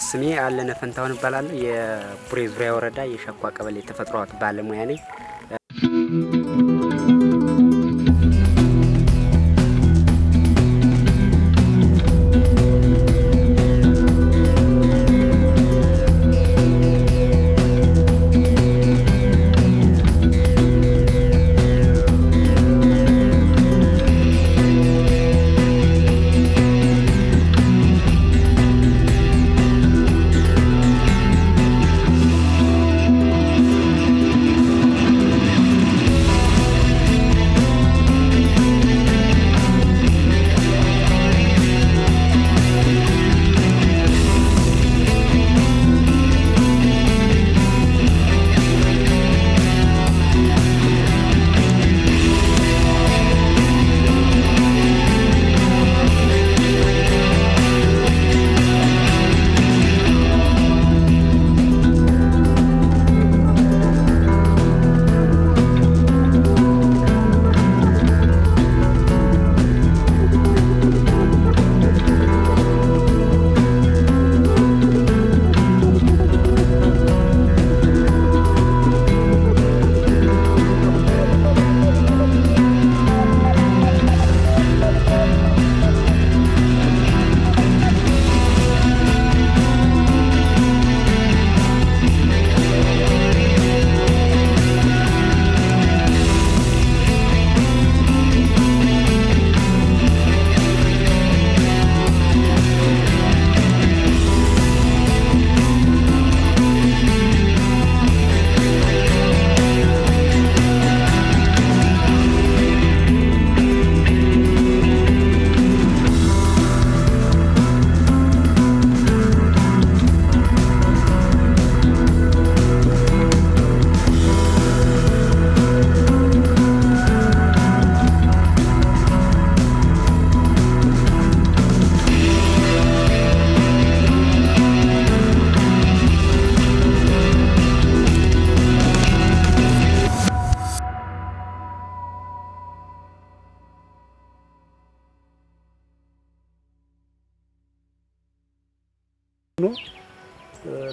ስሜ አለነ ፈንታውን እባላለሁ። የቡሬ ዙሪያ ወረዳ የሸኳ ቀበሌ ተፈጥሮ ሀብት ባለሙያ ነኝ።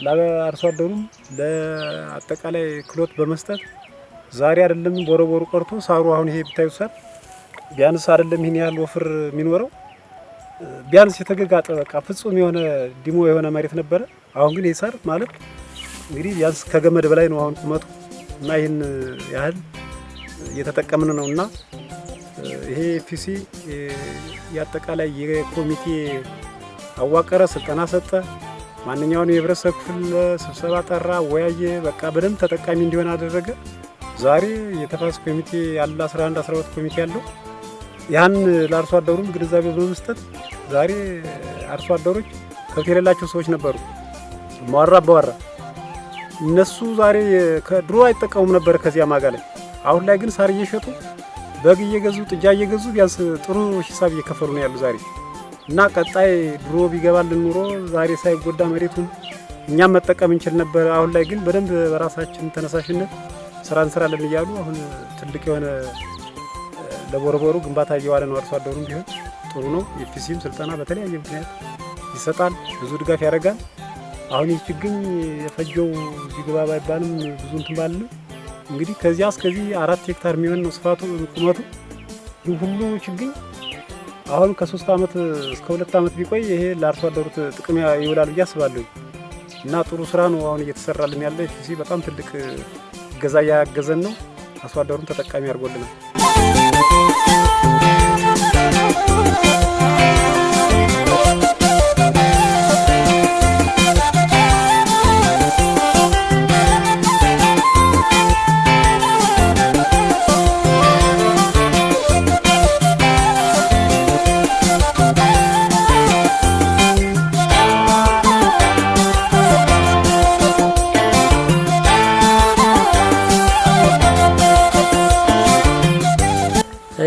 ለአርሶ አደሩም ለአጠቃላይ ክሎት በመስጠት ዛሬ አይደለም ቦረቦሩ ቀርቶ ሳሩ አሁን ይሄ ብታዩ ሳር ቢያንስ አይደለም ይሄን ያህል ወፍር የሚኖረው ቢያንስ የተገጋጠ በቃ ፍጹም የሆነ ዲሞ የሆነ መሬት ነበረ። አሁን ግን ይሄ ሳር ማለት እንግዲህ ቢያንስ ከገመድ በላይ ነው አሁን ቁመቱ እና ይሄን ያህል እየተጠቀምን ነውና ይሄ ፒሲ ያጠቃላይ የኮሚቴ አዋቀረ፣ ስልጠና ሰጠ፣ ማንኛውንም የህብረተሰብ ክፍል ስብሰባ ጠራ፣ ወያየ፣ በቃ በደንብ ተጠቃሚ እንዲሆን አደረገ። ዛሬ የተፋሰስ ኮሚቴ ያለ 11 12 ኮሚቴ ያለው ያን ለአርሶ አደሩም ግንዛቤ በመስጠት ዛሬ አርሶ አደሮች ከብት የሌላቸው ሰዎች ነበሩ ማወራ እነሱ ዛሬ ከድሮ አይጠቀሙም ነበር ከዚያ ማጋ ላይ። አሁን ላይ ግን ሳር እየሸጡ በግ እየገዙ ጥጃ እየገዙ ቢያንስ ጥሩ ሂሳብ እየከፈሉ ነው ያሉ ዛሬ እና ቀጣይ ድሮ ቢገባልን ኑሮ ዛሬ ሳይጎዳ መሬቱን እኛም መጠቀም እንችል ነበር። አሁን ላይ ግን በደንብ በራሳችን ተነሳሽነት ስራ እንሰራለን እያሉ አሁን ትልቅ የሆነ ለቦረቦሩ ግንባታ እየዋለ ነው። አርሶ አደሩም ቢሆን ጥሩ ነው። የፒሲም ስልጠና በተለያየ ምክንያት ይሰጣል፣ ብዙ ድጋፍ ያደርጋል። አሁን ይህ ችግኝ የፈጀው ዚግባ ባይባልም ብዙ እንትን ባለ እንግዲህ ከዚያ እስከዚህ 4 ሄክታር የሚሆን ነው ስፋቱ ቁመቱ። ይህ ሁሉ ችግኝ አሁን ከ3 አመት እስከ 2 አመት ቢቆይ ይሄ ለአርሶ አደሩ ጥቅም ይውላል ብዬ አስባለሁ እና ጥሩ ስራ ነው አሁን እየተሰራልን ያለ። ፒሲ በጣም ትልቅ ገዛ ያገዘን ነው። አርሶ አደሩን ተጠቃሚ አድርጎልናል።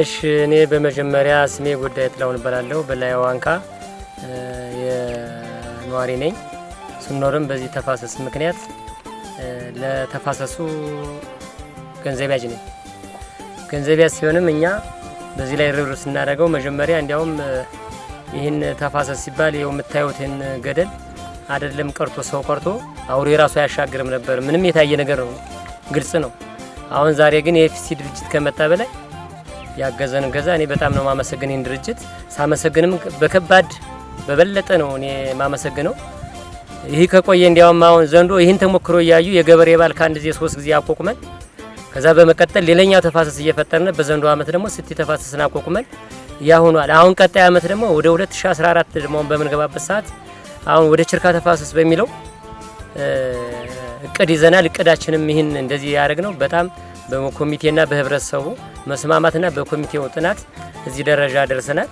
እሺ እኔ በመጀመሪያ ስሜ ጉዳይ ጥላውን እባላለሁ። በላይ ዋንካ የነዋሪ ነኝ። ስኖርም በዚህ ተፋሰስ ምክንያት ለተፋሰሱ ገንዘብ ያጅ ነኝ። ገንዘብ ያስ ሲሆንም እኛ በዚህ ላይ ርብርብ ስናደርገው መጀመሪያ እንዲያውም ይህን ተፋሰስ ሲባል ይኸው የምታዩትን ገደል አይደለም ቀርቶ ሰው ቀርቶ አውሬ ራሱ አያሻግርም ነበር። ምንም የታየ ነገር ነው፣ ግልጽ ነው። አሁን ዛሬ ግን የኤፍሲ ድርጅት ከመጣ በላይ ያገዘን ገዛ እኔ በጣም ነው ማመሰግን። ይህን ድርጅት ሳመሰግንም በከባድ በበለጠ ነው እኔ ማመሰግነው። ይህ ከቆየ እንዲያውም አሁን ዘንዶ ይህን ተሞክሮ እያዩ የገበሬ ባል ከአንድ ጊዜ 3 ጊዜ አቋቁመን ከዛ በመቀጠል ሌላኛው ተፋሰስ እየፈጠርን በዘንዶ አመት ደግሞ ስቲ ተፋሰስን አቋቁመን ያሆኗል። አሁን ቀጣይ አመት ደግሞ ወደ 2014 ደግሞ በምንገባበት ሰዓት አሁን ወደ ችርካ ተፋሰስ በሚለው እቅድ ይዘናል። እቅዳችንም ይህን እንደዚህ ያደረግነው በጣም በኮሚቴና በህብረተሰቡ መስማማትና በኮሚቴው ጥናት እዚህ ደረጃ ደርሰናል።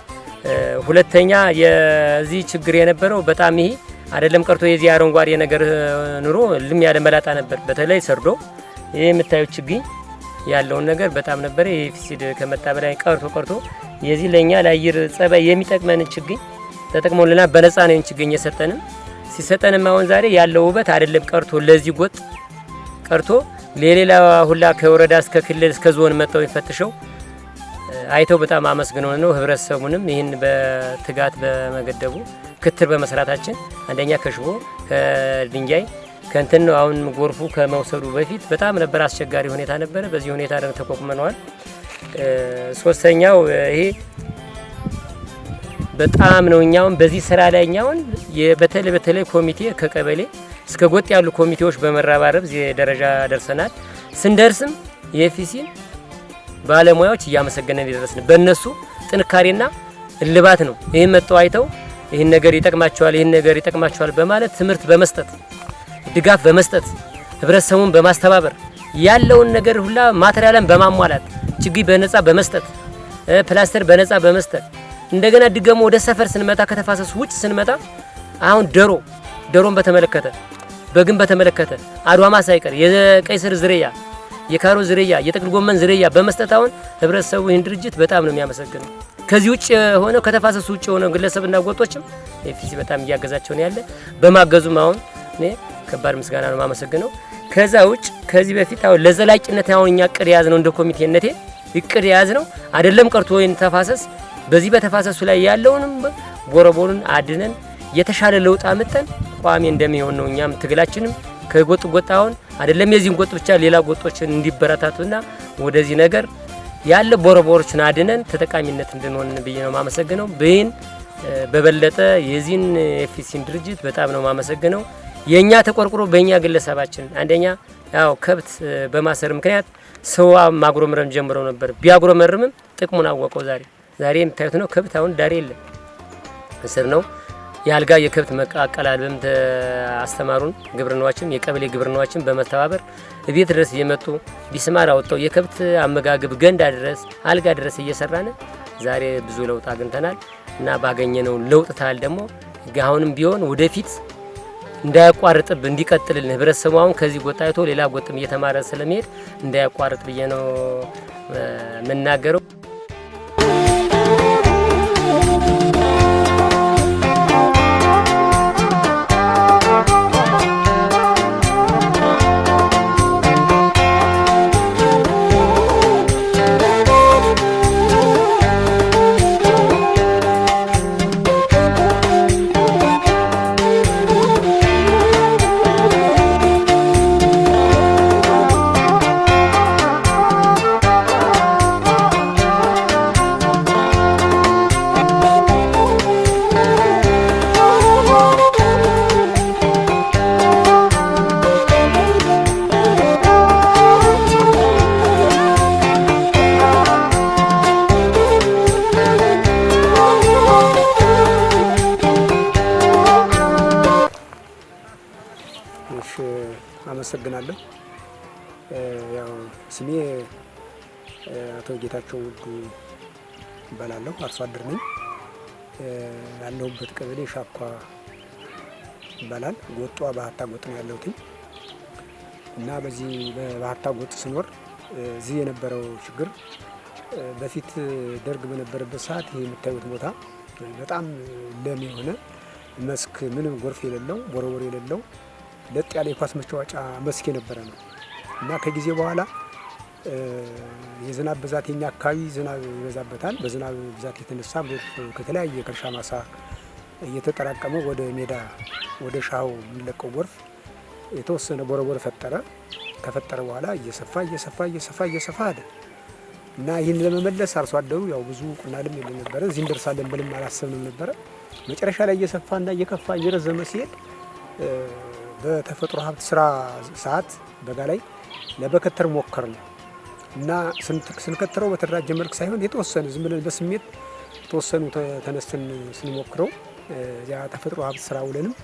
ሁለተኛ የዚህ ችግር የነበረው በጣም ይሄ አይደለም ቀርቶ የዚህ አረንጓዴ ነገር ኑሮ ልም ያለ መላጣ ነበር። በተለይ ሰርዶ ይሄ የምታዩት ችግኝ ያለውን ነገር በጣም ነበር። የኤፍሲድ ከመጣ በላይ ቀርቶ የዚህ ለኛ ለአየር ጸባይ የሚጠቅመን ችግኝ ተጠቅሞልናል። በነፃ ነው ችግኝ የሰጠንም። ሲሰጠንም አሁን ዛሬ ያለው ውበት አይደለም ቀርቶ ለዚህ ጎጥ ቀርቶ ለሌላ ሁላ ከወረዳ እስከ ክልል እስከ ዞን መጥተው ይፈትሸው አይተው በጣም አመስግነው ነው። ህብረተሰቡንም ይህን በትጋት በመገደቡ ክትር በመስራታችን አንደኛ ከሽቦ ከድንጋይ ከንትን ነው። አሁን ጎርፉ ከመውሰዱ በፊት በጣም ነበር አስቸጋሪ ሁኔታ ነበረ። በዚህ ሁኔታ ደግሞ ተቋቁመናል። ሶስተኛው ይሄ በጣም ነው እኛውን በዚህ ስራ ላይ እኛውን በተለይ ኮሚቴ ከቀበሌ እስከ ጎጥ ያሉ ኮሚቴዎች በመራባረብ እዚህ ደረጃ ደርሰናል። ስንደርስም የኤፍሲን ባለሙያዎች እያመሰገነን ይደረስን በእነሱ ጥንካሬና እልባት ነው። ይሄን መጥተው አይተው ይሄን ነገር ይጠቅማቸዋል በማለት ትምህርት በመስጠት ድጋፍ በመስጠት ህብረተሰቡን በማስተባበር ያለውን ነገር ሁላ ማቴሪያልን በማሟላት ችግኝ በነፃ በመስጠት ፕላስተር በነፃ በመስጠት እንደገና ድገሞ ወደ ሰፈር ስንመጣ ከተፋሰሱ ውጭ ስንመጣ አሁን ዶሮን በተመለከተ በግን በተመለከተ አድዋማ ሳይቀር የቀይ ስር ዝርያ የካሮት ዝርያ የጥቅል ጎመን ዝርያ በመስጠት አሁን ህብረተሰቡ ይህን ድርጅት በጣም ነው የሚያመሰግነው። ከዚህ ውጭ ሆነው ከተፋሰሱ ውጭ ሆነው ግለሰብና ጎጦችም ኤፍሲ በጣም እያገዛቸው ነው ያለ። በማገዙም አሁን እኔ ከባድ ምስጋና ነው የማመሰግነው። ከዛ ውጭ ከዚህ በፊት አሁን ለዘላቂነት አሁን እኛ እቅድ የያዝነው እንደ ኮሚቴነቴ እቅድ የያዝነው አይደለም ቀርቶ ወይን ተፋሰስ በዚህ በተፋሰሱ ላይ ያለውንም ቦረቦሩን አድነን የተሻለ ለውጥ አመጣን ቋሚ እንደሚሆን ነው። እኛም ትግላችንም ከጎጥ አሁን አይደለም የዚህን ጎጥ ብቻ ሌላ ጎጦችን እንዲበረታቱና ወደዚህ ነገር ያለ ቦረቦሮችን አድነን ተጠቃሚነት እንድንሆን ብዬ ነው ማመሰግነው። በይን በበለጠ የዚህን ኤፍሲን ድርጅት በጣም ነው ማመሰግነው። የኛ ተቆርቁሮ በእኛ ግለሰባችን አንደኛ ያው ከብት በማሰር ምክንያት ሰው ማጉረምረም ጀምረው ነበር። ቢያጉረመርምም ጥቅሙን አወቀው። ዛሬ የምታዩት ነው ከብት አሁን ዳር የለም እስር ነው። የአልጋ የከብት መቃቀላልም አስተማሩን ግብርናዎችም የቀበሌ ግብርናዎችም በመተባበር ቤት ድረስ እየመጡ ቢስማር አወጣው የከብት አመጋገብ ገንዳ ድረስ አልጋ ድረስ እየሰራን ዛሬ ብዙ ለውጥ አግኝተናል እና ባገኘነው ለውጥ ታል ደግሞ አሁንም ቢሆን ወደፊት እንዳያቋርጥብ እንዲቀጥልን ህብረተሰቡ አሁን ከዚህ ጎጥ አይቶ ሌላ ጎጥም እየተማረ ስለሚሄድ እንዳያቋርጥ ብዬ ነው መናገረው። አመሰግናለሁ። ያው ስሜ አቶ ጌታቸው ውዱ እባላለሁ። አርሶ አደር ነኝ። ያለሁበት ቀበሌ ሻኳ ይባላል። ጎጧ ባህታ ጎጥ ነው ያለሁት እና በዚህ በባህታ ጎጥ ስኖር እዚህ የነበረው ችግር በፊት ደርግ በነበረበት ሰዓት ይሄ የምታዩት ቦታ በጣም ለም የሆነ መስክ ምንም ጎርፍ የሌለው ቦረቦር የሌለው ለጥ ያለ የኳስ መጫወቻ መስክ የነበረ ነው እና ከጊዜ በኋላ የዝናብ ብዛት የኛ አካባቢ ዝናብ ይበዛበታል። በዝናብ ብዛት የተነሳ ከተለያየ ከእርሻ ማሳ እየተጠራቀመ ወደ ሜዳ ወደ ሻው የሚለቀው ጎርፍ የተወሰነ ቦረቦር ፈጠረ። ከፈጠረ በኋላ እየሰፋ አለ እና ይህን ለመመለስ አርሶ አደሩ ያው ብዙ ቁናልም የለም ነበረ። እዚህ እንደርሳለን ብለም አላሰብንም ነበረ። መጨረሻ ላይ እየሰፋና እየከፋ እየረዘመ ሲሄድ በተፈጥሮ ሀብት ስራ ሰዓት በጋ ላይ ለበከተር ሞከር ነው እና ስንከተረው በተደራጀ መልክ ሳይሆን የተወሰነ ዝም ብለን በስሜት የተወሰኑ ተነስተን ስንሞክረው ያ ተፈጥሮ ሀብት ስራ ውለንም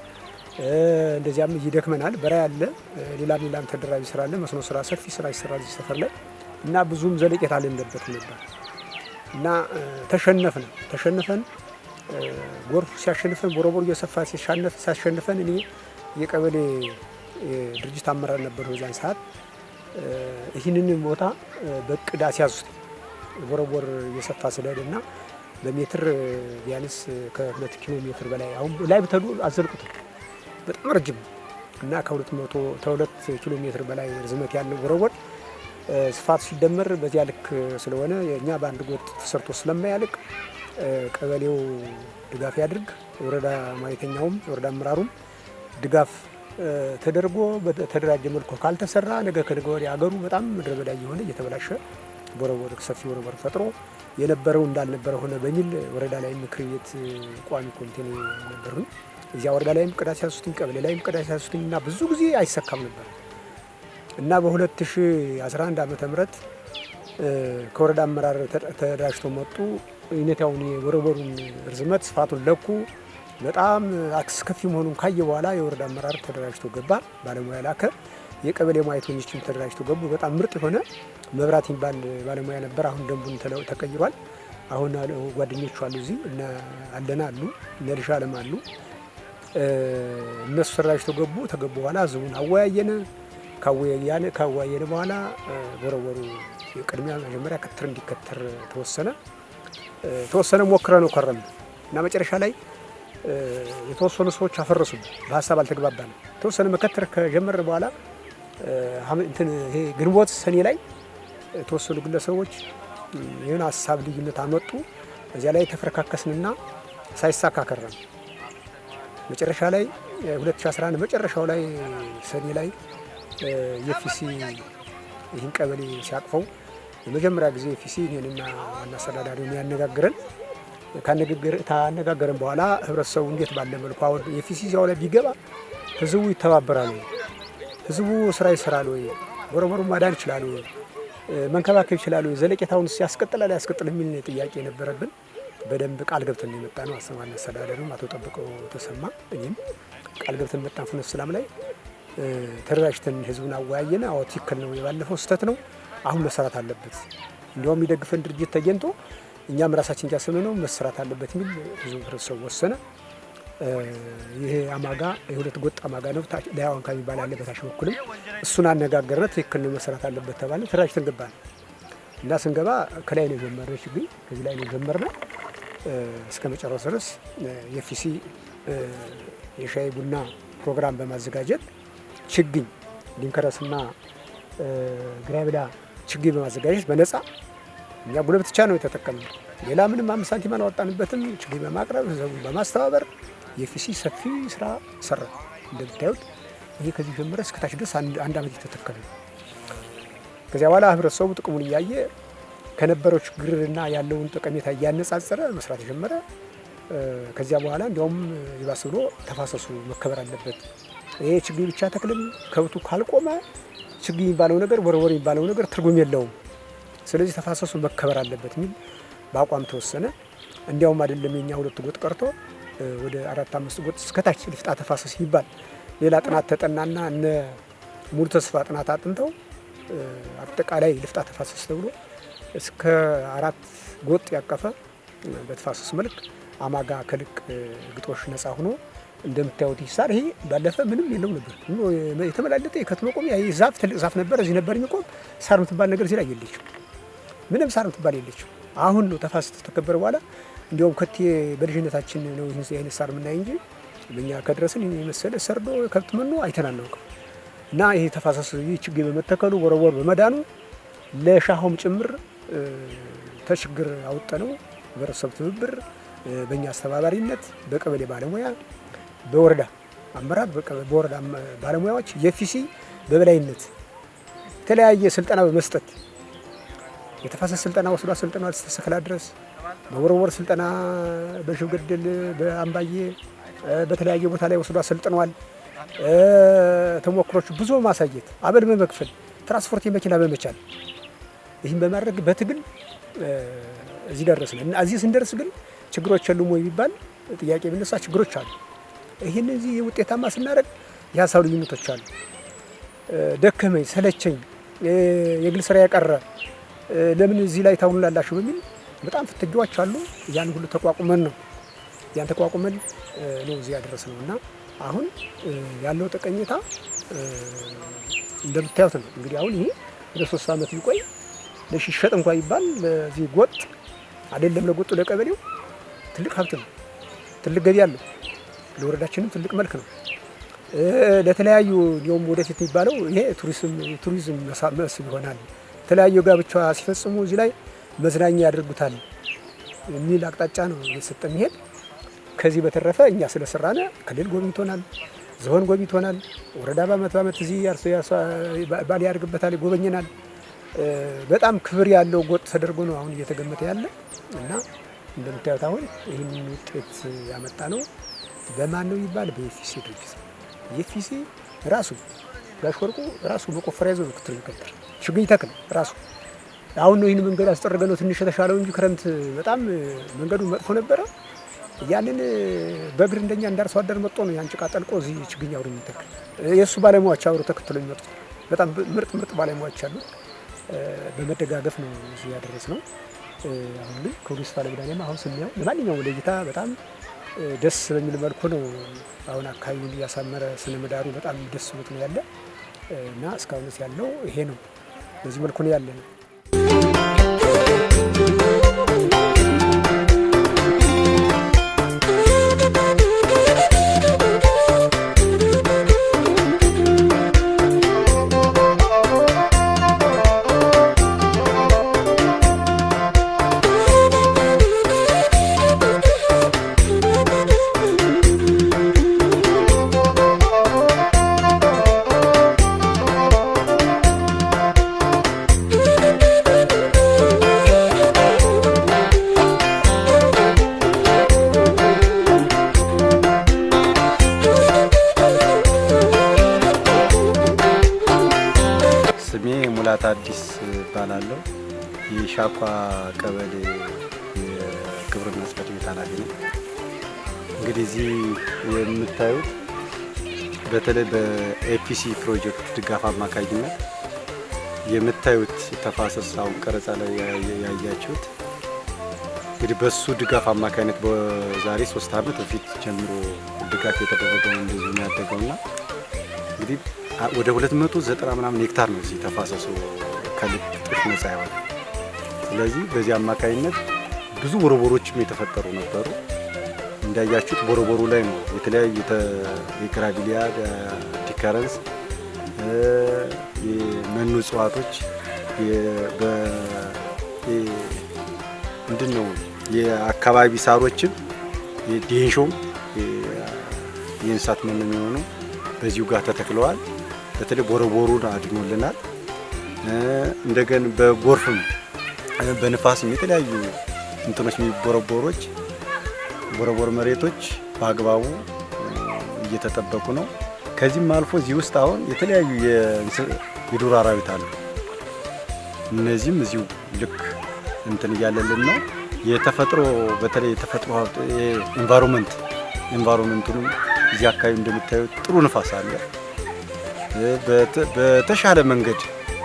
እንደዚያም ይደክመናል። በራ ያለ ሌላም ተደራቢ ስራ አለ። መስኖ ስራ ሰፊ ስራ ይሰራል እዚህ ሰፈር ላይ እና ብዙም ዘለቄታ አልነበረበት ነበር እና ተሸነፈን ጎርፍ ሲያሸንፈን ቦረቦር እየሰፋ ሲያሸንፈን እኔ የቀበሌ ድርጅት አመራር ነበር በዛን ሰዓት። ይህንን ቦታ በቅድ አስያዙት ቦረቦር እየሰፋ ስለሄደና በሜትር ቢያንስ ከ2 ኪሎ ሜትር በላይ አሁን ላይ ብትሄዱ አዘልቁት በጣም ረጅም እና ከ2 ኪሎ ሜትር በላይ ርዝመት ያለው ቦረቦር ስፋት ሲደመር በዚያ ልክ ስለሆነ እኛ በአንድ ጎጥ ተሰርቶ ስለማያልቅ ቀበሌው ድጋፍ ያድርግ፣ ወረዳ ማይተኛውም ወረዳ አመራሩም ድጋፍ ተደርጎ በተደራጀ መልኩ ካልተሰራ ነገ ከነገ ወዲያ አገሩ በጣም ምድረ በዳ እየሆነ እየተበላሸ ቦረቦር ሰፊ ቦረቦር ፈጥሮ የነበረው እንዳልነበረ ሆነ በሚል ወረዳ ላይ ምክር ቤት ቋሚ ኮሚቴ ነበርኩኝ። እዚያ ወረዳ ላይም ቅዳሴ ያሱትኝ ቀበሌ ላይም ቅዳሴ ያሱትኝ እና ብዙ ጊዜ አይሰካም ነበር እና በ2011 ዓመተ ምህረት ከወረዳ አመራር ተደራጅቶ መጡ። ሁኔታውን የቦረቦሩን ርዝመት ስፋቱን ለኩ። በጣም አስከፊ መሆኑን ካየ በኋላ የወረዳ አመራር ተደራጅቶ ገባ። ባለሙያ ላከ። የቀበሌ ሙያተኞችም ተደራጅቶ ገቡ። በጣም ምርጥ የሆነ መብራት የሚባል ባለሙያ ነበር። አሁን ደንቡን ተቀይሯል። አሁን ጓደኞቹ አሉ እዚህ እነ አለና አሉ እነ ልሻለም አሉ። እነሱ ተደራጅቶ ገቡ። ተገቡ በኋላ ህዝቡን አወያየን። ካወያየን በኋላ ቦረቦሩ ቅድሚያ መጀመሪያ ክትር እንዲከተር ተወሰነ ሞክረ ነው ከረም እና መጨረሻ ላይ የተወሰኑ ሰዎች አፈረሱ። በሀሳብ አልተግባባንም። የተወሰነ መከተር ከጀመረ በኋላ ይሄ ግንቦት ሰኔ ላይ የተወሰኑ ግለሰቦች ይህን ሀሳብ ልዩነት አመጡ። እዚያ ላይ ተፈረካከስንና ሳይሳካ ከረም። መጨረሻ ላይ 2011 መጨረሻው ላይ ሰኔ ላይ የፊሲ ይህን ቀበሌ ሲያቅፈው የመጀመሪያ ጊዜ የፊሲ እኔንና ዋና አስተዳዳሪውን ያነጋግረን ካነጋገረን በኋላ ህብረተሰቡ እንዴት ባለ መልኩ አሁን የፊሲ እዚያው ላይ ቢገባ ህዝቡ ይተባበራል ወይ፣ ህዝቡ ስራ ይሰራል ወይ፣ ቦረቦሩ ማዳን ይችላል ወይ፣ መንከባከብ ይችላል ወይ፣ ዘለቄታውን ያስቀጥላል ያስቀጥል የሚል ጥያቄ ነበረብን። በደንብ ቃል ገብተን የመጣ ነው። ዋና አስተዳዳሪው አቶ ጠብቀው ተሰማ እኔም ቃል ገብተን መጣን። ፍኖተ ሰላም ላይ ተደራጅተን ህዝቡን አወያየን። አዎ ትክክል ነው፣ የባለፈው ስህተት ነው፣ አሁን መሰራት አለበት። እንዲያውም የሚደግፈን ድርጅት ተገኝቶ እኛም ራሳችን እያሰብን ነው መሰራት አለበት የሚል ብዙ ህብረተሰቡ ወሰነ። ይሄ አማጋ የሁለት ጎጥ አማጋ ነው። ዳያዋን ከሚባል አለ በታች በኩልም እሱን አነጋገርነ። ትክክል ነው መሰራት አለበት ተባለ። ተደራጅተን ገባን እና ስንገባ ከላይ ነው የጀመርነው ችግኝ ከዚህ ላይ ነው የጀመርነው እስከ መጨረሻው ድረስ የፊሲ የሻይ ቡና ፕሮግራም በማዘጋጀት ችግኝ ሊንከረስና ግራብላ ችግኝ በማዘጋጀት በነፃ እኛ ጉልበት ብቻ ነው የተጠቀምነው። ሌላ ምንም 5 ሳንቲም አላወጣንበትም። ችግኝ በማቅረብ ህዝቡን በማስተባበር የፊሲ ሰፊ ስራ ሰራ። እንደምታዩት ይሄ ከዚህ ጀምሮ እስከ ታች ድረስ አንድ አመት የተተከለ ነው። ከዚያ በኋላ ህብረተሰቡ ጥቅሙን እያየ ከነበረው ችግርና ያለውን ጠቀሜታ እያነጻጸረ መስራት የጀመረ። ከዚያ በኋላ እንዲያውም ይባስ ብሎ ተፋሰሱ መከበር አለበት። ይሄ ችግኝ ብቻ ተክልም ከብቱ ካልቆመ ችግኝ የሚባለው ነገር ቦረቦር የሚባለው ነገር ትርጉም የለውም። ስለዚህ ተፋሰሱ መከበር አለበት የሚል በአቋም ተወሰነ። እንዲያውም አይደለም የኛ ሁለት ጎጥ ቀርቶ ወደ 4-5 ጎጥ እስከታች ልፍጣ ተፋሰስ ይባል ሌላ ጥናት ተጠናና እነ ሙሉ ተስፋ ጥናት አጥንተው አጠቃላይ ልፍጣ ተፋሰስ ተብሎ እስከ 4 ጎጥ ያቀፈ በተፋሰስ መልክ አማጋ ከልቅ ግጦሽ ነፃ ሆኖ እንደምታዩት ይሳር። ይሄ ባለፈ ምንም የለው ነበር የተመላለጠ የከተማ ቆም ያ ዛፍ ትልቅ ዛፍ ነበር። እዚህ ነበር የሚቆም ሳር ምትባል ነገር እዚህ ላይ የለችም። ምንም ሳር ምትባል የለችም። አሁን ነው ተፋሰስ ተከበረ በኋላ እንዲያውም ከቴ በልጅነታችን ነው ይሄን አይነት ሳር የምናይ እንጂ በእኛ ከድረስን የመሰለ ሰርዶ ከብት መኖ አይተናናውቅም። እና ይሄ ተፋሰስ ይህ ችግኝ በመተከሉ ቦረቦር በመዳኑ ለሻሆም ጭምር ተችግር አወጣነው። ህብረተሰብ ትብብር በእኛ አስተባባሪነት በቀበሌ ባለሙያ በወረዳ አመራር በወረዳ ባለሙያዎች የፊሲ በበላይነት የተለያየ ስልጠና በመስጠት የተፋሰስ ስልጠና ወስዶ አሰልጥኗል። ተሰከላ ድረስ በወረወር ስልጠና በሽብገደል በአምባዬ በተለያየ ቦታ ላይ ወስዶ አሰልጥኗል። ተሞክሮች ብዙ ማሳየት አበል በመክፈል ትራንስፖርት የመኪና በመቻል ይህን በማድረግ በትግል እዚህ ደረስን እና እዚህ ስንደርስ ግን ችግሮች የሉም ወይ ቢባል ጥያቄ ቢነሳ ችግሮች አሉ። ይህን እዚህ ውጤታማ ስናደርግ የሀሳብ ልዩነቶች አሉ። ደከመኝ ሰለቸኝ የግል ስራ ያቀረ ለምን እዚህ ላይ ታውሉላላችሁ በሚል በጣም ፍትጊያዎች አሉ። ያን ሁሉ ተቋቁመን ነው እዚህ ያደረስነው እና አሁን ያለው ጠቀሜታ እንደምታዩት ነው። እንግዲህ አሁን ይሄ ወደ 3 ዓመት ሊቆይ ለሽሸጥ እንኳን ይባል ለዚህ ጎጥ አይደለም ለጎጡ ለቀበሌው ትልቅ ሀብት ነው። ትልቅ ገቢ አለው። ለወረዳችንም ትልቅ መልክ ነው። ለተለያዩ እንዲሁም ወደፊት የሚባለው ይሄ ቱሪዝም መስህብ ይሆናል። የተለያዩ ጋብቻ ሲፈጽሙ እዚህ ላይ መዝናኛ ያደርጉታል የሚል አቅጣጫ ነው እየተሰጠ የሚሄድ። ከዚህ በተረፈ እኛ ስለሰራነ ክልል ጎብኝቶናል፣ ዞን ጎብኝቶናል፣ ወረዳ በአመት እዚህ ባል ያደርግበታል፣ ይጎበኘናል። በጣም ክብር ያለው ጎጥ ተደርጎ ነው አሁን እየተገመተ ያለ እና እንደምታዩት አሁን ይህንን ውጤት ያመጣ ነው በማን ነው ይባል በኤፍሲ ድርጅት ኤፍሲ ራሱ ጋሽወርቁ ራሱ መቆፈሪያ ይዞ ነው ክትል ይከተል ችግኝ ተክል ራሱ አሁን ነው ይህን መንገድ አስጠረገ ነው ትንሽ ተሻለው እንጂ ክረምት በጣም መንገዱ መጥፎ ነበረ። ያንን በእግር እንደኛ እንዳርሶ አደር መጥቶ ነው ያን ጭቃ ጠልቆ እዚህ ችግኝ አውሪ የሚተክል የእሱ ባለሙያዎች አብሮ ተከትሎ የሚመጡት በጣም ምርጥ ባለሙያዎች አሉ። በመደጋገፍ ነው እዚህ ያደረስነው። አሁን ግን ከውስጥ ባለመድኃኒዓለም አሁን ስናየው ለማንኛውም ለእይታ በጣም ደስ በሚል መልኩ ነው አሁን አካባቢውን እያሳመረ ስነ ምህዳሩ በጣም ደስ ብሎት ነው ያለ እና እስካሁን ያለው ይሄ ነው። በዚህ መልኩ ነው ያለ ነው። ሙላት አዲስ እባላለሁ። የሻኳ ቀበሌ የግብርና ጽሕፈት ቤት ኃላፊ ነኝ። እንግዲህ እዚህ የምታዩት በተለይ በኤፒሲ ፕሮጀክት ድጋፍ አማካኝነት የምታዩት ተፋሰስ አሁን ቀረጻ ላይ ያያችሁት እንግዲህ በሱ ድጋፍ አማካኝነት በዛሬ 3 ዓመት በፊት ጀምሮ ድጋፍ የተደረገው እንደዚህ ነው ያደገውና እንግዲህ ወደ 290 ምናምን ሄክታር ነው እዚህ ተፋሰሱ ከልጥፍ ነፃ ያወጣ። ስለዚህ በዚህ አማካኝነት ብዙ ቦረቦሮችም የተፈጠሩ ነበሩ። እንዳያችሁት ቦረቦሩ ላይ ነው የተለያዩ የግራቪሊያ ዲከረንስ የመኑ እጽዋቶች ምንድነው የአካባቢ ሳሮችም የዴንሾም የእንስሳት መኖ የሚሆኑ በዚሁ ጋር ተተክለዋል። በተለይ ቦረቦሩን አድኖልናል። እንደገና በጎርፍም በንፋስም የተለያዩ እንትኖች ቦረቦር መሬቶች በአግባቡ እየተጠበቁ ነው። ከዚህም አልፎ እዚህ ውስጥ አሁን የተለያዩ የዱር አራዊት አሉ። እነዚህም እዚሁ ልክ እንትን እያለልን ነው። የተፈጥሮ በተለይ የተፈጥሮ ሀብት ኢንቫይሮንመንቱንም እዚህ አካባቢ እንደምታዩት ጥሩ ንፋስ አለ። በተሻለ መንገድ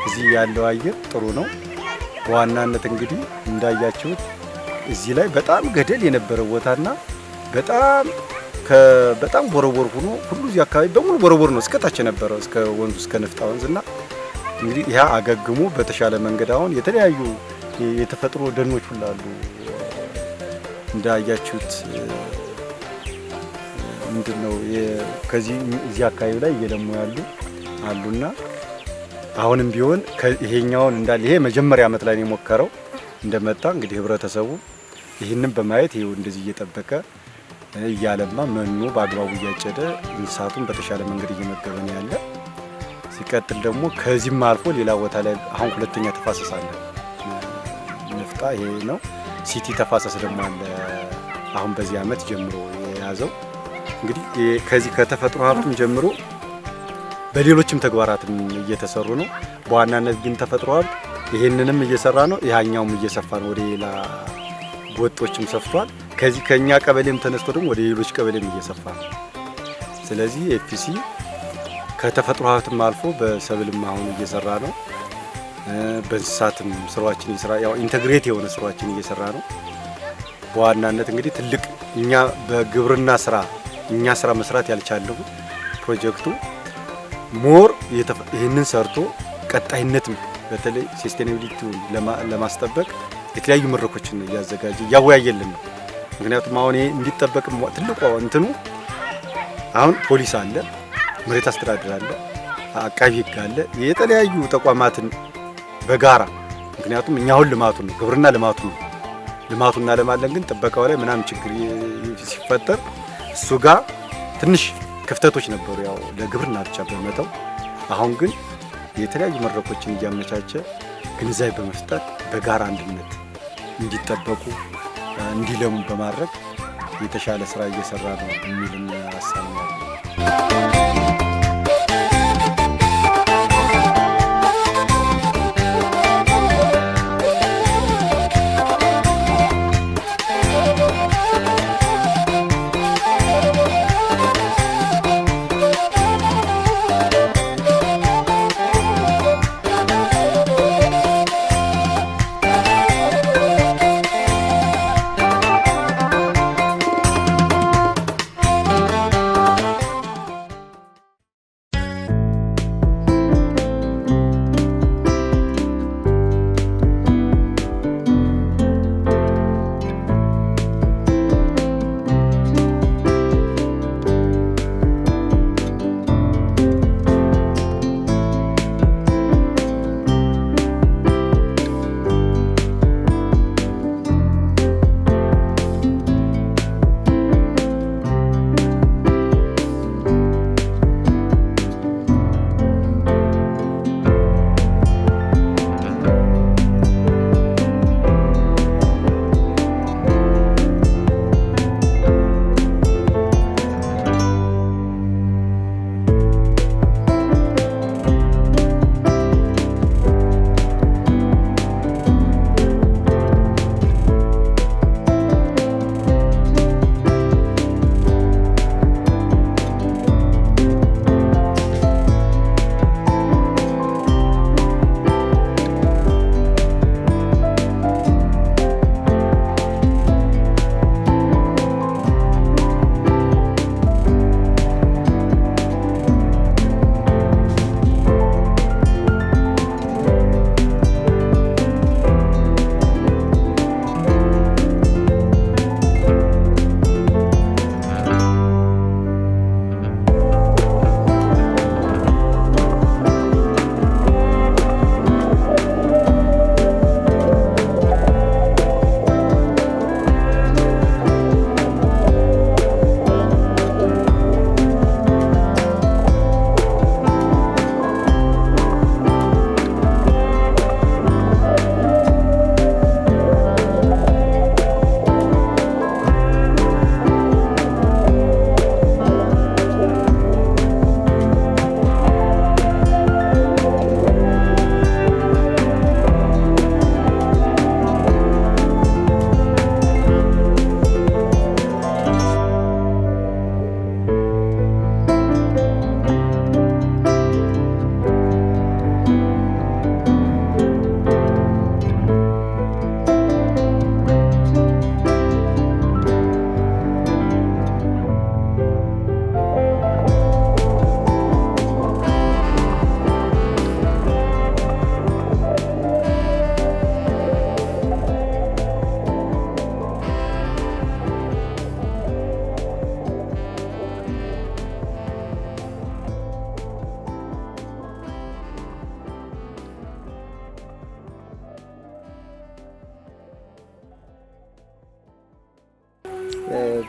እዚህ ያለው አየር ጥሩ ነው። በዋናነት እንግዲህ እንዳያችሁት እዚህ ላይ በጣም ገደል የነበረ ቦታና በጣም ቦረቦር ሆኖ ሁሉ እዚህ አካባቢ በሙሉ ቦረቦር ነው እስከታች የነበረው እስከ ወንዙ እስከ ነፍጣ ወንዝና እንግዲህ ያ አገግሞ በተሻለ መንገድ አሁን የተለያዩ የተፈጥሮ ደኖች ሁሉ አሉ። እንዳያችሁት ምንድነው ከዚህ እዚህ አካባቢ ላይ እየለሙ አሉና አሁንም ቢሆን ይሄኛውን እንዳለ ይሄ መጀመሪያ ዓመት ላይ ነው የሞከረው እንደመጣ እንግዲህ ህብረተሰቡ ይህንን በማየት ይኸው እንደዚህ እየጠበቀ እያለማ መኖ በአግባቡ እያጨደ እንስሳቱን በተሻለ መንገድ እየመገበ ነው ያለ። ሲቀጥል ደግሞ ከዚህም አልፎ ሌላ ቦታ ላይ አሁን ሁለተኛ ተፋሰስ አለ። ንፍጣ ይሄ ነው። ሲቲ ተፋሰስ ደግሞ አለ አሁን በዚህ አመት ጀምሮ የያዘው። እንግዲህ ከዚህ ከተፈጥሮ ሀብቱም ጀምሮ በሌሎችም ተግባራትም እየተሰሩ ነው። በዋናነት ግን ተፈጥሮ ሀብት ይሄንንም እየሰራ ነው፣ ያኛውም እየሰፋ ነው። ወደ ሌላ ጎጦችም ሰፍቷል። ከዚህ ከኛ ቀበሌም ተነስቶ ደግሞ ወደ ሌሎች ቀበሌም እየሰፋ ነው። ስለዚህ ኤፍሲ ከተፈጥሮ ሀብትም አልፎ በሰብልም አሁን እየሰራ ነው። በእንስሳትም ስራዎችን እየሰራ ያው ኢንተግሬት የሆነ ስራዎችን እየሰራ ነው። በዋናነት እንግዲህ ትልቅ እኛ በግብርና ስራ ስራ መስራት ያልቻለው ፕሮጀክቱ ሞር ይህንን ሰርቶ ቀጣይነትም በተለይ ሰስቴናቢሊቲውን ለማስጠበቅ የተለያዩ መድረኮችን እያዘጋጀ እያወያየልን ነው። ምክንያቱም አሁን ይሄ እንዲጠበቅ ትልቁ እንትኑ አሁን ፖሊስ አለ፣ መሬት አስተዳደር አለ፣ አቃቢ ሕግ አለ፣ የተለያዩ ተቋማትን በጋራ ምክንያቱም እኛ አሁን ልማቱ ነው ግብርና ልማቱ ነው ልማቱና ለማለን ግን ጥበቃው ላይ ምናምን ችግር ሲፈጠር እሱ ጋር ትንሽ ክፍተቶች ነበሩ፣ ያው ለግብርና ብቻ በመተው አሁን ግን የተለያዩ መድረኮችን እያመቻቸ ግንዛቤ በመፍጠር በጋራ አንድነት እንዲጠበቁ እንዲለሙ በማድረግ የተሻለ ስራ እየሰራ ነው የሚልን ሀሳብ ነው።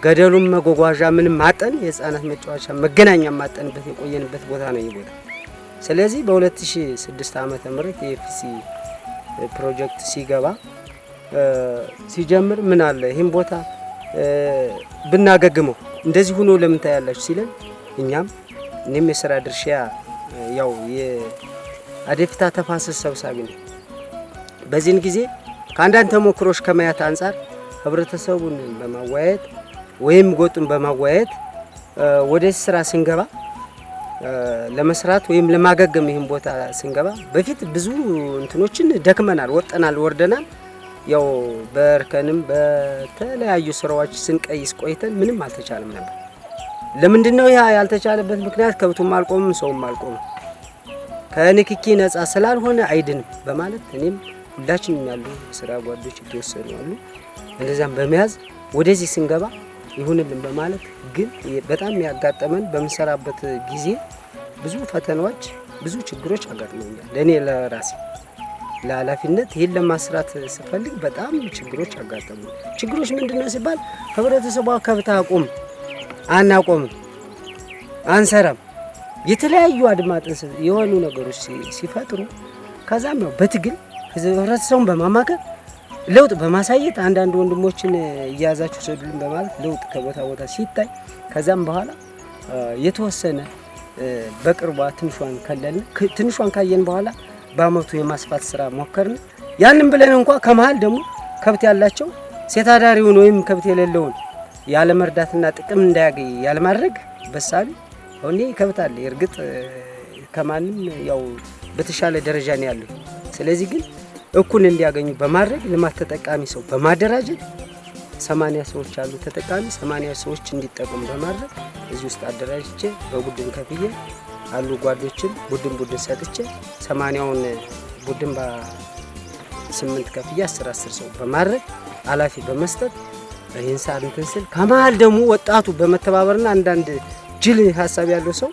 ገደሉም መጓጓዣ ምንም ማጠን የህፃናት መጫወቻ መገናኛ ማጠንበት የቆየንበት ቦታ ነው ይሄ ቦታ። ስለዚህ በ2006 ዓመተ ምህረት የኤፍሲ ፕሮጀክት ሲገባ ሲጀምር ምን አለ ይሄን ቦታ ብናገግመው እንደዚህ ሆኖ ለምን ታያላችሁ ሲለን እኔም የሥራ ድርሻ ያው የአዴፍታ ተፋሰስ ሰብሳቢ ነው። በዚህን ጊዜ ከአንዳንድ ተሞክሮች ከማየት አንፃር ህብረተሰቡን በማዋየት ወይም ጎጡን በማዋየት ወደ ስራ ስንገባ ለመስራት ወይም ለማገገም ይሄን ቦታ ስንገባ በፊት ብዙ እንትኖችን ደክመናል፣ ወርደናል። ያው በርከንም በተለያዩ ስራዎች ስንቀይስ ቆይተን ምንም አልተቻለም ነበር። ለምንድነው ያ ያልተቻለበት ምክንያት? ከብቱም አልቆምም፣ ሰውም አልቆምም፣ ከንክኪ ነፃ ስላልሆነ አይድንም በማለት እኔም ሁላችንም ያሉ ስራ ጓዶች የተወሰኑ አሉ እንደዛም በመያዝ ወደዚህ ስንገባ ይሁንልን በማለት ግን በጣም ያጋጠመን በመሰራበት ጊዜ ብዙ ፈተናዎች፣ ብዙ ችግሮች አጋጥመውኛል። ለኔ ለራሴ ለኃላፊነት ይሄን ለማስራት ስፈልግ በጣም ችግሮች አጋጠሙ። ችግሮች ምንድነው ሲባል ህብረተሰቡ ከብት አናቆምም፣ አንሰራም፣ የተለያዩ አድማጥን የሆኑ ነገሮች ሲፈጥሩ ከዛም ነው በትግል ህብረተሰቡን በማማከር ለውጥ በማሳየት አንዳንድ ወንድሞችን እያያዛችሁ ሰዱልን በማለት ለውጥ ከቦታ ቦታ ሲታይ ከዛም በኋላ የተወሰነ በቅርቧ ትንሿን ካየን በኋላ በአመቱ የማስፋት ስራ ሞከርን። ያንን ብለን እንኳን ከመሃል ደግሞ ከብት ያላቸው ሴት አዳሪውን ወይም ከብት የሌለውን ያለ መርዳትና ጥቅም እንዳያገኝ ያለ ማድረግ በሳሉ አሁን ከብት አለ እርግጥ ከማንም ያው በተሻለ ደረጃ ነው ያለው። ስለዚህ ግን እኩል እንዲያገኙ በማድረግ ልማት ተጠቃሚ ሰው በማደራጀት 80 ሰዎች አሉ ተጠቃሚ 80 ሰዎች እንዲጠቀሙ በማድረግ እዚህ ውስጥ አደራጅቼ በቡድን ከፍዬ አሉ ጓዶችን ቡድን ሰጥቼ 80ውን ቡድን በ8 ከፍዬ 10 ሰው በማድረግ ኃላፊ በመስጠት ይህን ሳር እንትን ስል ከመሃል ደግሞ ወጣቱ በመተባበርና አንዳንድ ጅል ሀሳብ ያለው ሰው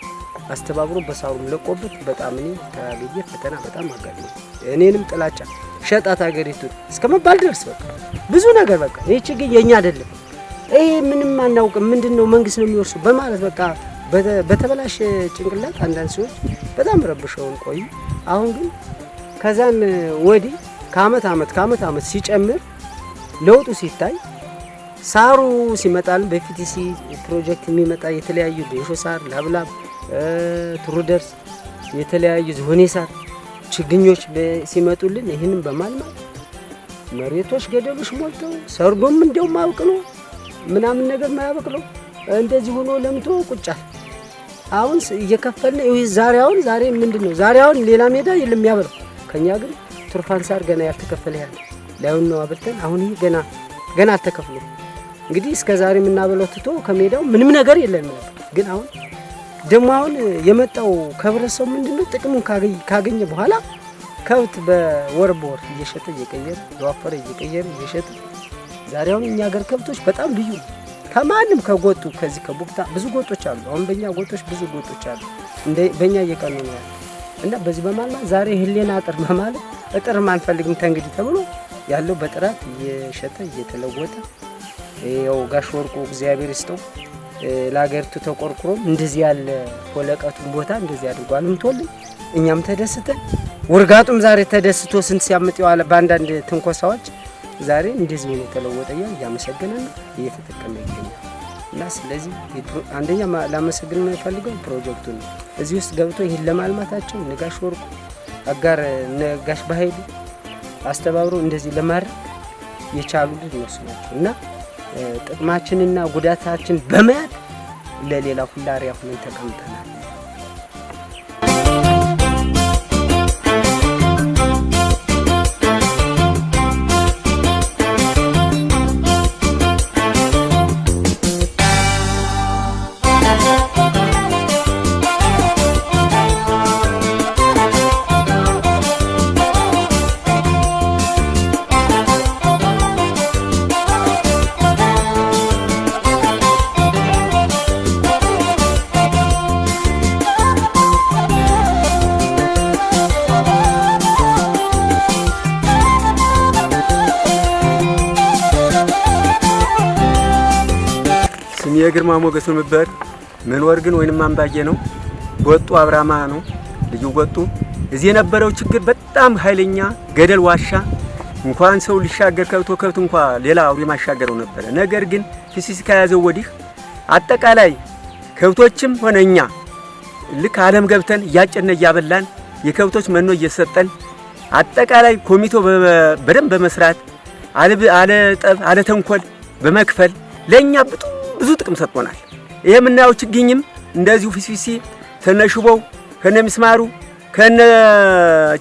አስተባብሮ በሳሩም ለቆበት በጣም እኔ ታግዬ ፈተና በጣም አጋጥሞ እኔንም ጥላቻ ሸጣት ሀገሪቱ እስከመባል ድረስ በቃ ብዙ ነገር በቃ ይሄ ችግኝ የኛ አይደለም፣ ይሄ ምንም አናውቅም፣ ምንድነው መንግስት ነው የሚወርሱ በማለት በቃ በተበላሸ ጭንቅላት አንዳንድ ሰዎች በጣም ረብሸውን ቆዩ። አሁን ግን ከዛን ወዲህ ከአመት ሲጨምር ለውጡ ሲታይ ሳሩ ሲመጣል በፊቲሲ ፕሮጀክት የሚመጣ የተለያዩ ቤሾ ሳር፣ ላብላብ፣ ትሩደርስ የተለያዩ ዝሆኔ ሳር ችግኞች ሲመጡልን ይህንን በማልማት መሬቶች ገደሎች ሞልተው ሰርጎም እንደው ማብቅሎ ምናምን ነገር ማያበቅሎ እንደዚህ ሆኖ ለምቶ ቁጫል። አሁን እየከፈልን ዛሬ ምንድነው ዛሬውን ሌላ ሜዳ የለም ያበለው ከኛ ግን ቱርፋን ሳር ገና ያልተከፈለ ያለ ላዩን ነው አብልተን አሁን ይሄ ገና አልተከፈለም። እንግዲህ እስከ ዛሬ የምናበለው ትቶ ከሜዳው ምንም ነገር የለም። ግን አሁን ደግሞ የመጣው ከብረሰው ምንድነው ጥቅሙን ካገኘ በኋላ ከብት በወር እየሸጠ እየቀየረ በዋፈረ እየቀየረ እየሸጠ ዛሬ አሁን እኛ ሀገር ከብቶች በጣም ልዩ ከማንም ከጎጡ ከዚህ ከቡክታ ብዙ ጎጦች አሉ። አሁን በእኛ ጎጦች ብዙ ጎጦች አሉ በእኛ እየቀኑ ነው እና በዚህ በማልማ ዛሬ ህሌና አጥር በማለት እጥር ማንፈልግም ተንግዲህ ተብሎ ያለው በጥራት እየሸጠ እየተለወጠ ያው ጋሽ ወርቁ እግዚአብሔር ይስጠው ለሀገሪቱ ተቆርቁሮ እንደዚህ ያለ ወለቀቱን ቦታ እንደዚህ አድርጓል ምቶልኝ እኛም ተደስተን ወርጋጡም ዛሬ ተደስቶ ስንት ሲያመጥ ያለ ባንዳንድ ትንኮሳዎች ዛሬ እንደዚህ ነው ተለወጠኛ ያመሰግነን እየተጠቀመ ይገኛል። እና ስለዚህ አንደኛ ላመሰግን ነው ፈልገው ፕሮጀክቱን እዚህ ውስጥ ገብቶ ይሄን ለማልማታቸው ነጋሽ ወርቁ አጋር ነጋሽ ባይሉ አስተባብሮ እንደዚህ ለማድረግ የቻሉልን እነሱ ናቸው። እና ጥቅማችንና ጉዳታችን በማያት ለሌላ ሁላሪያ ሆነን ተቀምጠናል። ስሜ ግርማ ሞገስ ነበር። መኖር ግን ወይንም አምባዬ ነው። ጎጡ አብራማ ነው ልዩ ጎጡ። እዚህ የነበረው ችግር በጣም ኃይለኛ ገደል ዋሻ እንኳን ሰው ሊሻገር ከብት እንኳን ሌላ አውሬ ማሻገረው ነበር። ነገር ግን ፊሲስ ከያዘው ወዲህ አጠቃላይ ከብቶችም ሆነኛ ልክ ዓለም ገብተን እያጨነ እያበላን የከብቶች መኖ እየሰጠን አጠቃላይ ኮሚቴው በደንብ በመስራት አለ ጠብ አለ ተንኮል በመክፈል ለኛ ብዙ ጥቅም ሰጥቶናል። ይሄ የምናየው ችግኝም እንደዚሁ ፊሲሲ ተነሽቦው ከነሚስማሩ ከነ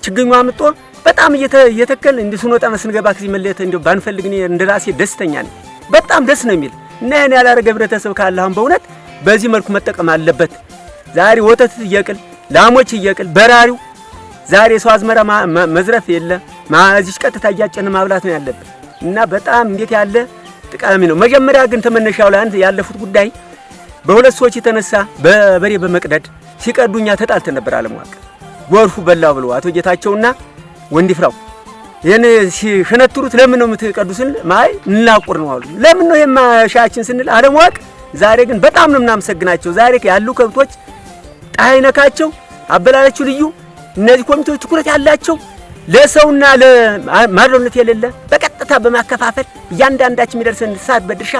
ችግኙ አምጦ በጣም እየተከል እንድስኖጣ መስንገባ ከዚህ መለየት እንደው ባንፈልግ እኔ እንደራሴ ደስተኛ ነኝ። በጣም ደስ ነው የሚል እና ያን ያላረገ ህብረተሰብ ካለ አሁን በእውነት በዚህ መልኩ መጠቀም አለበት። ዛሬ ወተት እየቅል ላሞች እየቅል በራሪው ዛሬ ሰው አዝመራ መዝረፍ የለ ማዚች ቀጥታ እያጨነ ማብላት ነው ያለበት እና በጣም እንዴት ያለ ጥቃሚ ነው። መጀመሪያ ግን ተመነሻው ላይ አንድ ያለፉት ጉዳይ በሁለት ሰዎች የተነሳ በበሬ በመቅደድ ሲቀዱኛ ተጣልተን ነበር። አለማወቅ ጎርፉ በላው ብሎ አቶ ጌታቸውና ወንዲፍራው የኔ ሲሸነትሩት ለምን ነው የምትቀዱስን ማይ እንላቁር ነው አሉ። ለምን ነው የማሻችን ስንል አለማወቅ ዛሬ ግን በጣም ነው እናመሰግናቸው። ዛሬ ያሉ ከብቶች ጣይነካቸው አበላላችሁ ልዩ እነዚህ ኮሚቴዎች ትኩረት ያላቸው ለሰውና ለማድረነት የሌለ በቀጥታ በማከፋፈል እያንዳንዳችን የሚደርሰን ሰዓት በድርሻ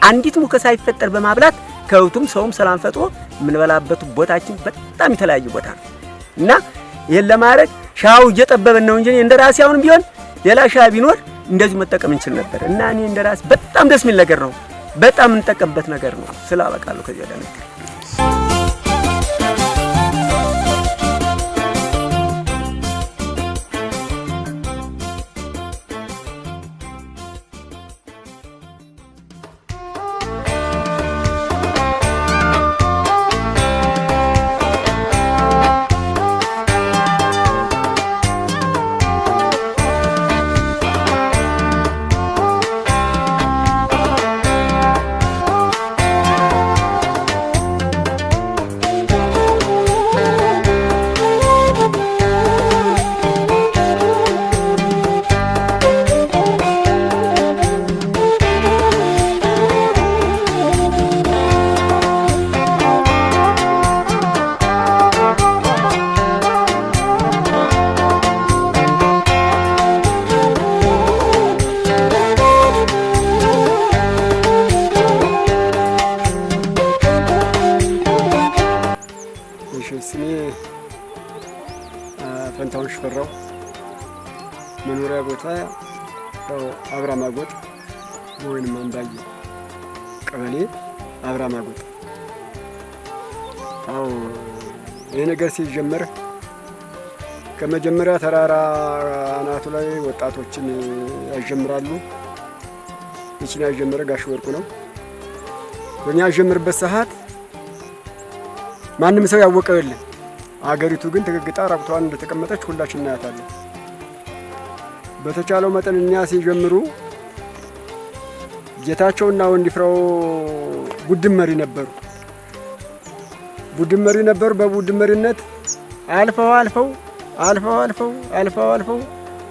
አንዲት ሙከ ሳይፈጠር በማብላት ከብቱም ሰውም ሰላም ፈጥሮ የምንበላበት ቦታችን በጣም የተለያየ ቦታ ነው እና ይሄን ለማድረግ ሻው እየጠበበን ነው እንጂ እንደራሴ አሁንም ቢሆን ሌላ ሻ ቢኖር እንደዚህ መጠቀም እንችል ነበር እና እኔ እንደራሴ በጣም ደስ የሚል ነገር ነው። በጣም እንጠቀምበት ነገር ነው። ስላበቃለሁ ከዚህ ወደ ነገር ስሜ ፈንታውን ሽፈራው መኖሪያ ቦታ አብራማ ጎጥ ወይንም አምባዬ ቀበሌ አብራማ ጎጥ። አዎ ይሄ ነገር ሲጀመር ከመጀመሪያ ተራራ አናቱ ላይ ወጣቶችን ያጀምራሉ። እቺን ያጀመረ ጋሽ ወርቁ ነው። በእኛ ያጀምርበት ሰዓት ማንም ሰው ያወቀው የለም። አገሪቱ ግን ተገግጣ ራቁቷን እንደተቀመጠች ሁላችን እናያታለን። በተቻለው መጠን እኛ ሲጀምሩ ጌታቸውና ወንዲፍራው ቡድን መሪ ነበሩ። በቡድን መሪነት አልፈው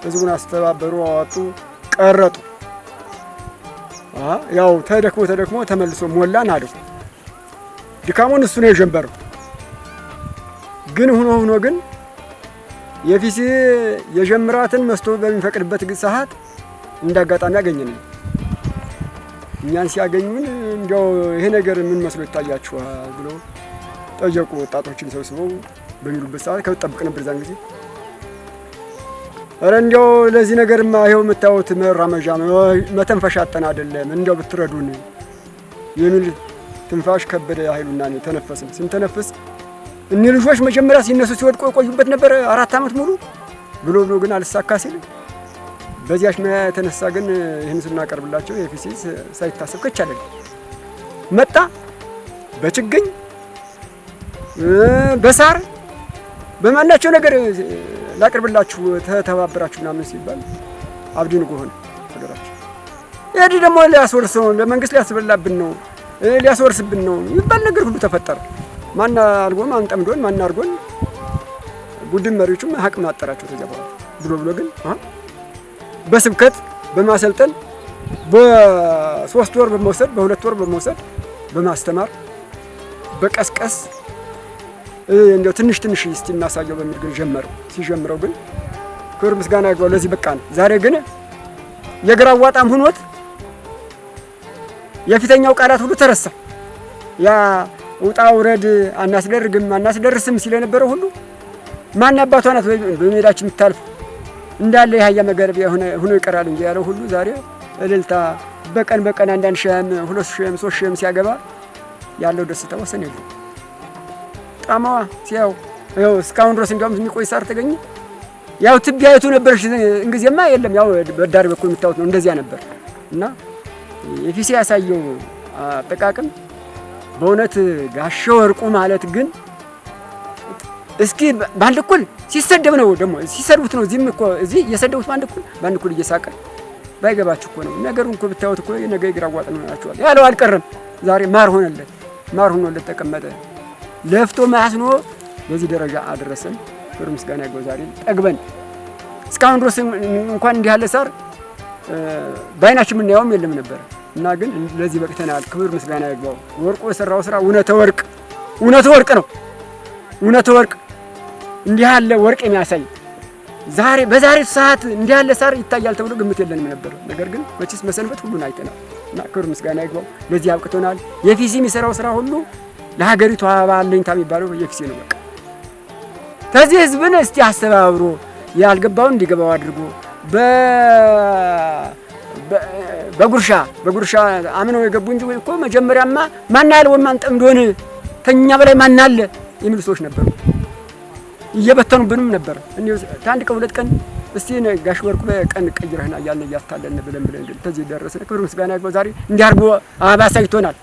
ህዝቡን አስተባበሩ፣ አዋጡ፣ ቀረጡ። ያው ተደክሞ ተመልሶ ሞላን አለው። ድካሙን እሱ ነው የጀመረው። ግን ሆኖ ግን የፊሲ የጀምራትን መስቶ በሚፈቅድበት ሰዓት እንዳጋጣሚ ያገኘን። እኛን ሲያገኙን እንዲያው ይሄ ነገር ምን መስሎ ይታያችኋል ብሎ ጠየቁ። ወጣቶችን ሰብስበው በሚሉበት ሰዓት ከጠብቅ ነበር ዛን ጊዜ። ኧረ እንዲያው ለዚህ ነገርማ ይሄው የምታዩት መራመጃ መተንፈሻ አጠና አይደለም እንዲያው ብትረዱን የሚል ትንፋሽ ከበደ ኃይሉና ነው ተነፈስን። ስንተነፍስ እኒህ ልጆች መጀመሪያ ሲነሱ ሲወድቁ የቆዩበት ነበር 4 ዓመት ሙሉ ብሎ ግን አልሳካ ሲል በዚያች የተነሳ ግን ይህን ስናቀርብላቸው የፊሲ ሳይታሰብ ከቻለ መጣ። በችግኝ በሳር በማናቸው ነገር ላቀርብላችሁ ተተባበራችሁ ምናምን ሲባል አብዲን ጎሆነ ሀገራችን ይሄ ደግሞ ሊያስወርሰው ለመንግስት ሊያስበላብን ነው ሊያስወርስብን ነው ይባል ነገር ሁሉ ተፈጠረ። ማን አርጎን ማን ጠምዶን ማን አርጎን ቡድን መሪዎቹም ሀቅም አጠራቸው ተጀባው ብሎ ግን በስብከት በማሰልጠን በ3 ወር በመውሰድ በ2 ወር በመውሰድ በማስተማር በቀስቀስ እንደው ትንሽ እስቲ እናሳየው በሚል ግን ሲጀምረው ግን ክብር ምስጋና ይግባው ለዚህ በቃ ነው። ዛሬ ግን የግራ ዋጣም ሆኖት የፊተኛው ቃላት ሁሉ ተረሳ። ያ ውጣ ውረድ አናስደርስም ሲል የነበረው ሁሉ ማን አባቷ ናት በሜዳችን የምታልፍ እንዳለ የሀያ መገረቢያ ሆኖ ይቀራል እንጂ ያለው ሁሉ ዛሬ እልልታ በቀን አንዳንድ ሺህም 2 ሺህም 3 ሺህም ሲያገባ ያለው ደስታ ወሰን የለው። ጣማዋ ሲያው ያው እስካሁን ድረስ እንዲያውም የሚቆይ ሳር ተገኘ። ያው ትቢያይቱ ነበርሽ እንግዲህማ የለም ያው በዳር በኩል የምታዩት ነው እንደዚያ ነበር። እና የፊሴ ያሳየው አጠቃቀም በእውነት ጋሻ ወርቁ ማለት ግን እስኪ ባንድ እኩል ሲሰደብ ነው ደግሞ ሲሰድቡት ነው እዚህም እኮ እዚህ እየሰደቡት ባንድ እኩል እየሳቀ ባይገባችሁ እኮ ነው ነገሩን እኮ ብታዩት እኮ ነገ ይግራ ጓጥ ነው ያላችኋል። ያለው አልቀረም። ዛሬ ማር ሆነለት ተቀመጠ። ለፍቶ ማስኖ በዚህ ደረጃ አደረሰን። ክብር ምስጋና ይግባው። ዛሬ ጠግበን እስካሁን ድረስ እንኳን እንዲህ ያለ ሳር ባይናችን የምናየውም የለም ነበር እና ግን ለዚህ በቅተናል። ክብር ምስጋና ይግባው። ወርቁ የሰራው ስራ እውነተ ወርቅ ነው። እውነተ ወርቅ እንዲህ ያለ ወርቅ የሚያሳይ በዛሬ ሰዓት እንዲህ ያለ ሳር ይታያል ተብሎ ግምት የለንም ነበር። ነገር ግን መቼስ መሰንበት ሁሉን አይተናል እና ክብር ምስጋና ይግባው ለዚህ አብቅቶናል። የፊሲ የሚሰራው ስራ ሁሉ ለሀገሪቷ ባለኝታ የሚባለው የፊሲ ነው። በቃ ከዚህ ህዝብን እስቲ አስተባብሮ ያልገባውን እንዲገባው አድርጎ በጉርሻ አምነው የገቡ እንጂ እኮ መጀመሪያማ ማን ያለ ወማን ጠምዶን ተኛ በላይ ማን አለ የሚሉ ሰዎች ነበሩ። እየበተኑብንም ነበር። አንድ ቀን 2 ቀን እስቲ ጋሽ ወርቁ በቀን ቀይረህና እያልን እያታለን ብለን ግን ተዚህ ደረስን። ክብር ምስጋና ይግባው ዛሬ እንዲህ አድርጎ አባሳይቶናል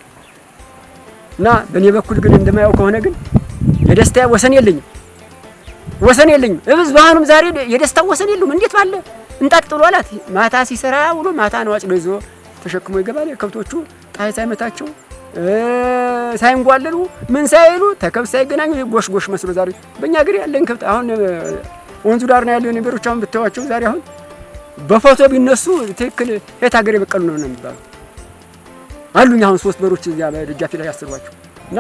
እና በእኔ በኩል ግን እንደማያው ከሆነ ግን የደስታ ወሰን የለኝም። ብዙሃኑም ዛሬ የደስታ ወሰን የለውም። እንዴት ባለ እንጣጥሎ አላት። ማታ ሲሰራ ውሎ ማታ ነው አጭዶ ይዞ ተሸክሞ ይገባል። ከብቶቹ ጣይ ሳይመታቸው ሳይንጓለሉ ምን ሳይሉ ተከብት ሳይገናኙ ጎሽ መስሎ ዛሬ በእኛ ሀገር ያለን ከብት አሁን ወንዙ ዳር ነው ያለው ነገሮች አሁን ብታዋቸው ዛሬ አሁን በፎቶ ቢነሱ ትክክል የት ሀገር የበቀሉ ነው የሚባለው አሉኝ። አሁን 3 በሮች እዚያ በደጃፊ ላይ ያስሯቸው እና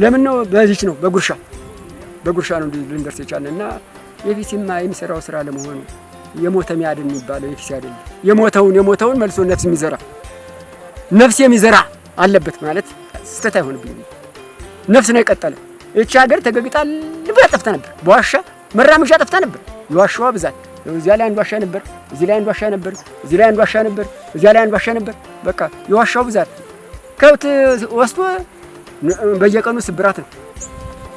ለምን ነው በዚች ነው በጉርሻ ነው ልንደርስ የቻልንና የፊሲማ የሚሰራው ስራ ለመሆኑ የሞተ ሚያድን የሚባለው የፊሲ አይደለም። የሞተውን መልሶ ነፍስ የሚዘራ አለበት ማለት ስተት አይሆንብኝም። ነፍስ ነው የቀጠለ። እቺ ሀገር ተገግጣል ብላ ጠፍታ ነበር። በዋሻ መራመሻ ጠፍታ ነበር። የዋሻዋ ብዛት እዚያ ላይ አንድ ዋሻ ነበር፣ እዚህ ላይ አንድ ዋሻ ነበር፣ እዚህ ላይ አንድ ዋሻ ነበር፣ እዚያ ላይ አንድ ዋሻ ነበር። በቃ የዋሻው ብዛት ከብት ወስዶ በየቀኑ ስብራት ነው።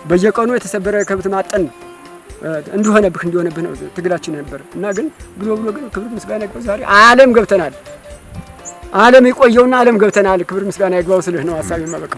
በየቀኑ የተሰበረ ከብት ማጠን እንዲሆነብህ ነው ትግላችን ነበር እና ግን ብሎ ግን ክብር ምስጋና ይግባው ዛሬ ዓለም ገብተናል። ዓለም ይቆየውና ዓለም ገብተናል። ክብር ምስጋና ይግባው ስልህ ነው ሐሳቤ ማበቃ።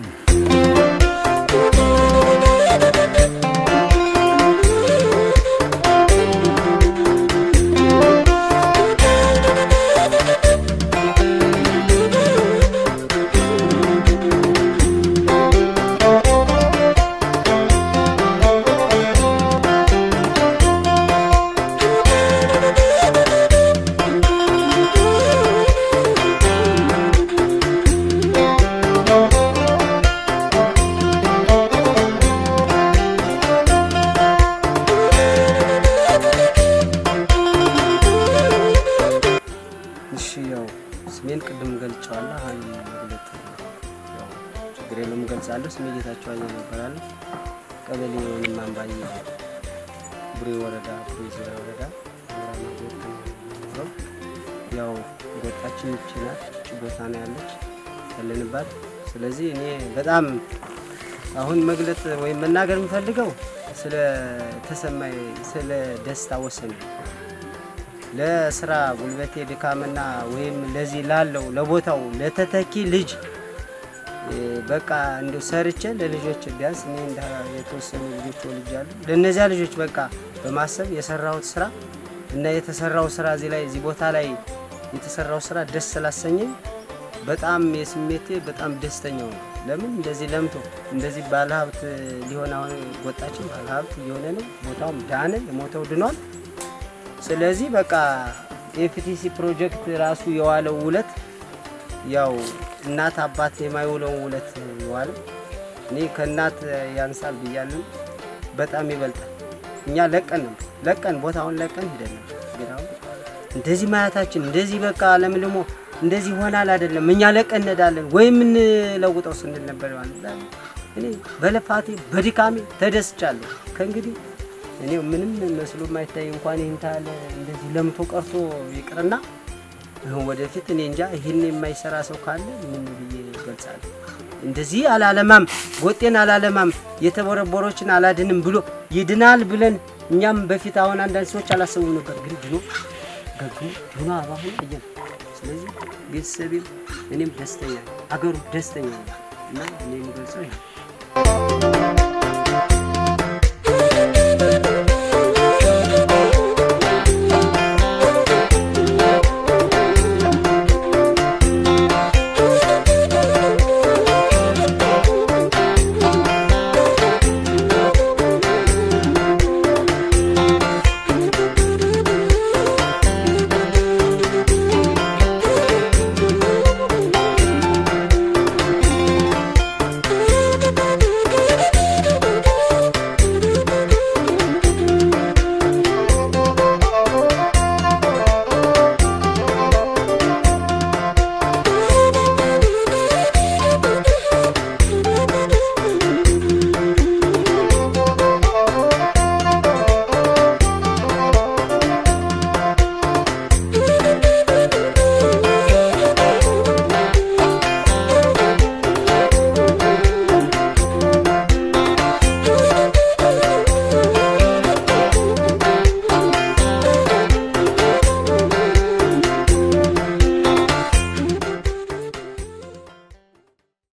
ስሜን ቅድም ገልጫዋለሁ። አሁን ማለት ያው ችግር የለውም ገልጻለሁ። ስሜ ጌታቸው አየለ ይባላል። ቀበሌ ወይንም አምባዬ ቡሬ ወረዳ ያው ጎጣችን ይችላል ቦታ ነው ያለንባት። ስለዚህ እኔ በጣም አሁን መግለጽ ወይም መናገር የምፈልገው ስለ ተሰማይ ስለ ደስታ ወሰን ለስራ ጉልበቴ ድካምና ወይም ለዚህ ላለው ለቦታው ለተተኪ ልጅ በቃ እንደው ሰርቼ ለልጆች ቢያንስ እኔ እንደ የተወሰኑ ልጆች ወልጃለሁ። ለነዚያ ልጆች በቃ በማሰብ የሰራሁት ስራ እና የተሰራው ስራ እዚህ ቦታ ላይ የተሰራው ስራ ደስ ስላሰኘኝ በጣም የስሜቴ በጣም ደስተኛው ነው። ለምን እንደዚህ ለምቶ እንደዚህ ባለሀብት ሊሆን አሁን ጎጣችን ባለሀብት እየሆነ ነው። ቦታውም ዳነ፣ የሞተው ድኗል። ስለዚህ በቃ ኤፍቲሲ ፕሮጀክት ራሱ የዋለው ውለት ያው እናት አባት የማይውለውን ውለት ይዋል። እኔ ከእናት ያንሳል ብያለሁ፣ በጣም ይበልጣል። እኛ ለቀን ቦታውን ለቀን ሄደን ግን አሁን እንደዚህ ማያታችን እንደዚህ በቃ ለምልሞ እንደዚህ ሆናል አይደለም። እኛ ለቀን እንሄዳለን ወይ ምን ለውጠው ስንል ነበር ማለት ነው። እኔ በለፋቴ በድካሜ ተደስቻለሁ። ከእንግዲህ እኔ ምንም መስሎ ማይታይ እንኳን ይሄን ታለ እንደዚህ ለምቶ ቀርቶ ይቅርና ወደፊት እኔ እንጃ ይሄን የማይሰራ ሰው ካለ ምን ብዬ ገልጻለሁ። እንደዚህ አላለማም ጎጤን አላለማም የተቦረቦሮችን አላድንም ብሎ ይድናል ብለን እኛም በፊት አሁን አንዳንድ ሰዎች አላሰቡም ነበር፣ ግን ድኖ አባሁን አየን። ስለዚህ ቤተሰቤም እኔም ደስተኛ አገሩ ደስተኛ እና እኔ የምገልጸው ይሄ